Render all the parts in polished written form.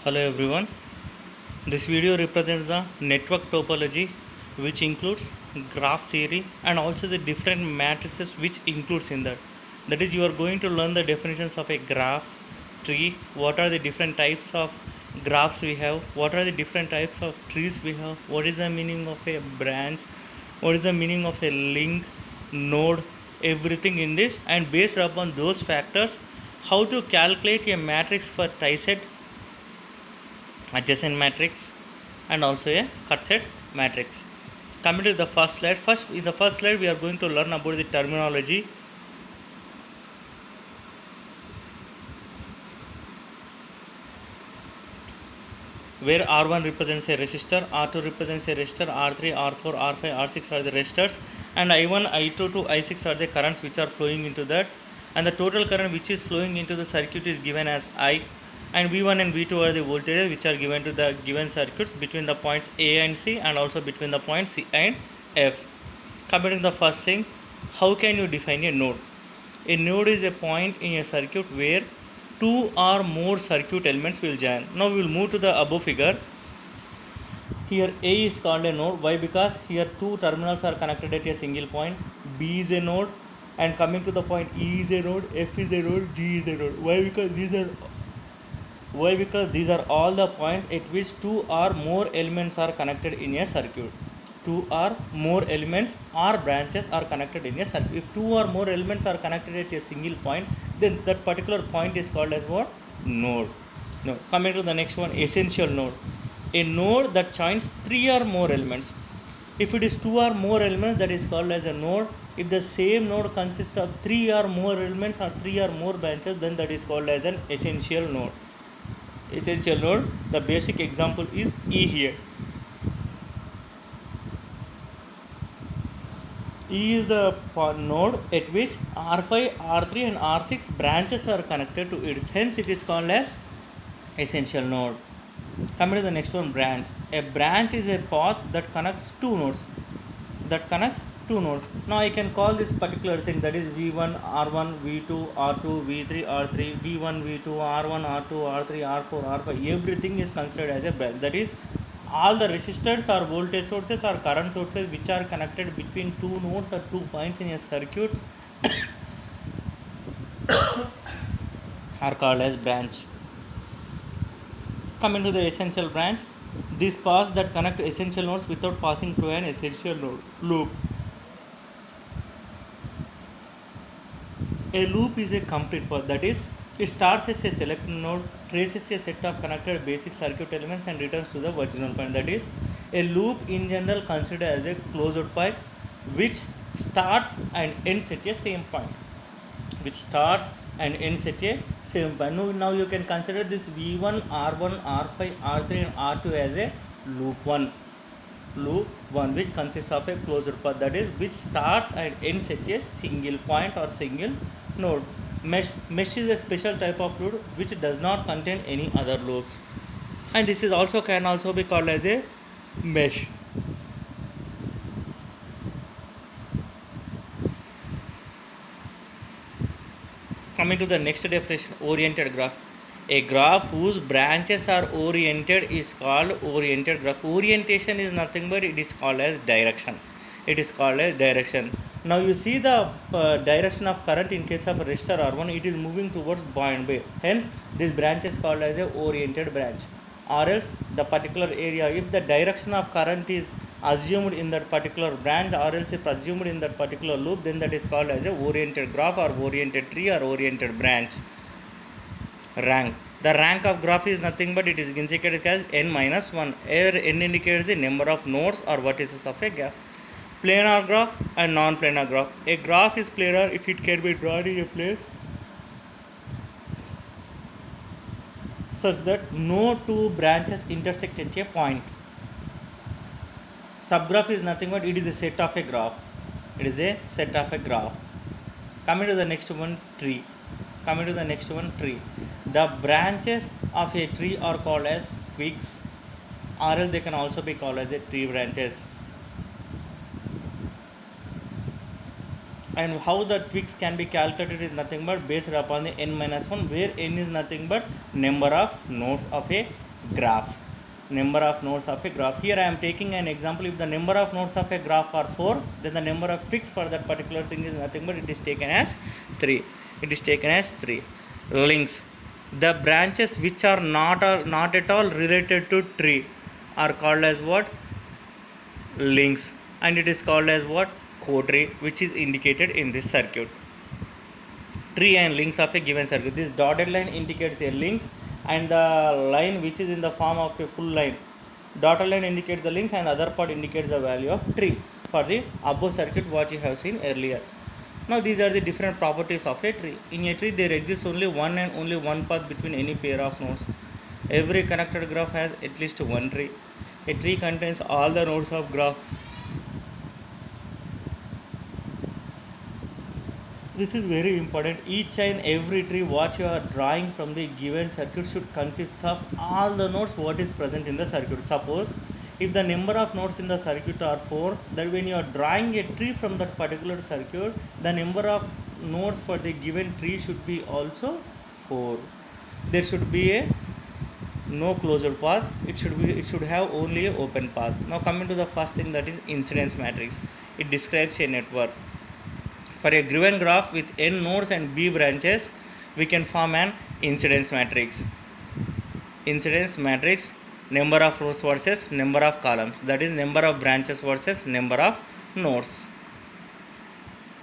Hello everyone. This video represents the network topology, which includes graph theory and also the different matrices which includes in that. That is, you are going to learn the definitions of a graph, tree, what are the different types of graphs we have, what are the different types of trees we have, what is the meaning of a branch, what is the meaning of a link, node, everything in this, and based upon those factors, how to calculate a matrix for tie-set, adjacent matrix, and also a cut set matrix. Coming to the first slide, in the first slide we are going to learn about the terminology. Where R1 represents a resistor, R2 represents a resistor, R3, R4, R5, R6 are the resistors, and I1, I2 to I6 are the currents which are flowing into that, and the total current which is flowing into the circuit is given as I, and V1 and V2 are the voltages which are given to the given circuits between the points A and C, and also between the points C and F. Coming to the first thing, how can you define a node? A node is a point in a circuit where two or more circuit elements will join. Now we will move to the above figure. Here A is called a node. Why? Because here two terminals are connected at a single point. B is a node, and coming to the point E is a node, F is a node, G is a node. Why? Because these are all the points at which two or more elements are connected in a circuit. Two or more elements or branches are connected in a circuit. If two or more elements are connected at a single point, then that particular point is called as what? Node. Now coming to the next one, essential node. A node that joins three or more elements. If it is two or more elements, that is called as a node. If the same node consists of three or more elements or three or more branches, then that is called as an essential node. Essential node, the basic example is E here. E is the node at which R5, R3 and R6 branches are connected to it. Hence it is called as essential node. Coming to the next one, branch. A branch is a path that connects two nodes. Now I can call this particular thing, that is V1, R1, V2, R2, V3, R3, V1, V2, R1, R2, R3, R4, R5. Everything is considered as a branch. That is, all the resistors or voltage sources or current sources which are connected between two nodes or 2 points in a circuit are called as branch. Coming to the essential branch, these paths that connect essential nodes without passing through an essential node loop. A loop is a complete path, that is, it starts as a selected node, traces a set of connected basic circuit elements and returns to the original point. That is, a loop in general considered as a closed pipe which starts and ends at a same point. Now you can consider this V1, R1, R5, R3 and R2 as a loop 1, which consists of a closed path, that is, which starts and ends at a single point or single node. Mesh is a special type of loop which does not contain any other loops, and this is also can also be called as a mesh. Coming to the next definition, oriented graph. A graph whose branches are oriented is called oriented graph. Orientation is nothing but it is called as direction. Now you see the direction of current in case of a resistor R1, it is moving towards point B. Hence this branch is called as a oriented branch. Or else the particular area, if the direction of current is assumed in that particular branch or else if assumed in that particular loop, then that is called as a oriented graph or oriented tree or oriented branch. Rank. The rank of graph is nothing but it is indicated as n minus 1. Here n indicates the number of nodes or vertices of a graph. Planar graph and non-planar graph. A graph is planar if it can be drawn in a plane such that no two branches intersect at a point. Subgraph is nothing but it is a set of a graph. Coming to the next one, tree. The branches of a tree are called as twigs, or else they can also be called as a tree branches. And how the twigs can be calculated is nothing but based upon the n minus 1, where n is nothing but number of nodes of a graph. Number of nodes of a graph. Here I am taking an example. If the number of nodes of a graph are 4, then the number of ticks for that particular thing is nothing but it is taken as 3. It is taken as 3. Links. The branches which are not at all related to tree are called as what? Links. And it is called as what? Co-tree, which is indicated in this circuit. Tree and links of a given circuit. This dotted line indicates a links, and the line which is in the form of a full line, dotted line indicates the links and the other part indicates the value of tree for the above circuit what you have seen earlier. Now these are the different properties of a tree. In a tree there exists only one and only one path between any pair of nodes. Every connected graph has at least one tree. A tree contains all the nodes of graph. This is very important. Each and every tree what you are drawing from the given circuit should consist of all the nodes what is present in the circuit. Suppose if the number of nodes in the circuit are 4, then when you are drawing a tree from that particular circuit, the number of nodes for the given tree should be also 4. There should be a no closed path. It should have only a open path. Now coming to the first thing, that is incidence matrix. It describes a network. For a given graph with n nodes and b branches, we can form an incidence matrix. Incidence matrix, number of rows versus number of columns, that is number of branches versus number of nodes.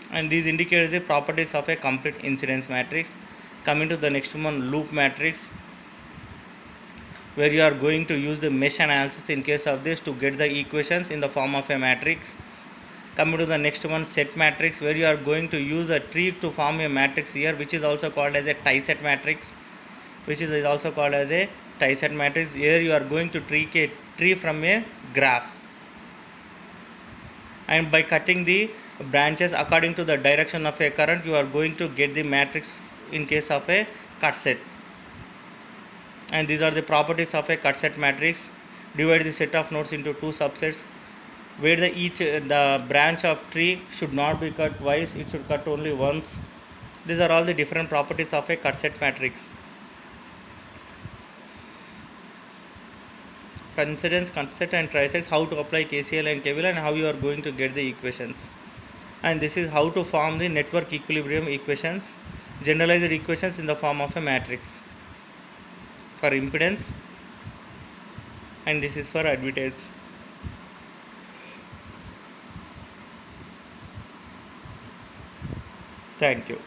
And these indicate the properties of a complete incidence matrix. Coming to the next one, loop matrix, where you are going to use the mesh analysis in case of this to get the equations in the form of a matrix. Coming to the next one, set matrix, where you are going to use a tree to form a matrix here, which is also called as a tie-set matrix. Here you are going to take a tree from a graph, and by cutting the branches according to the direction of a current, you are going to get the matrix in case of a cut set. And these are the properties of a cut set matrix. Divide the set of nodes into two subsets, where the branch of tree should not be cut twice, it should cut only once. These are all the different properties of a cut set matrix. Coincidence, cut set and trisets, how to apply KCL and KVL, and how you are going to get the equations. And this is how to form the network equilibrium equations, generalized equations in the form of a matrix for impedance, and this is for admittance. Thank you.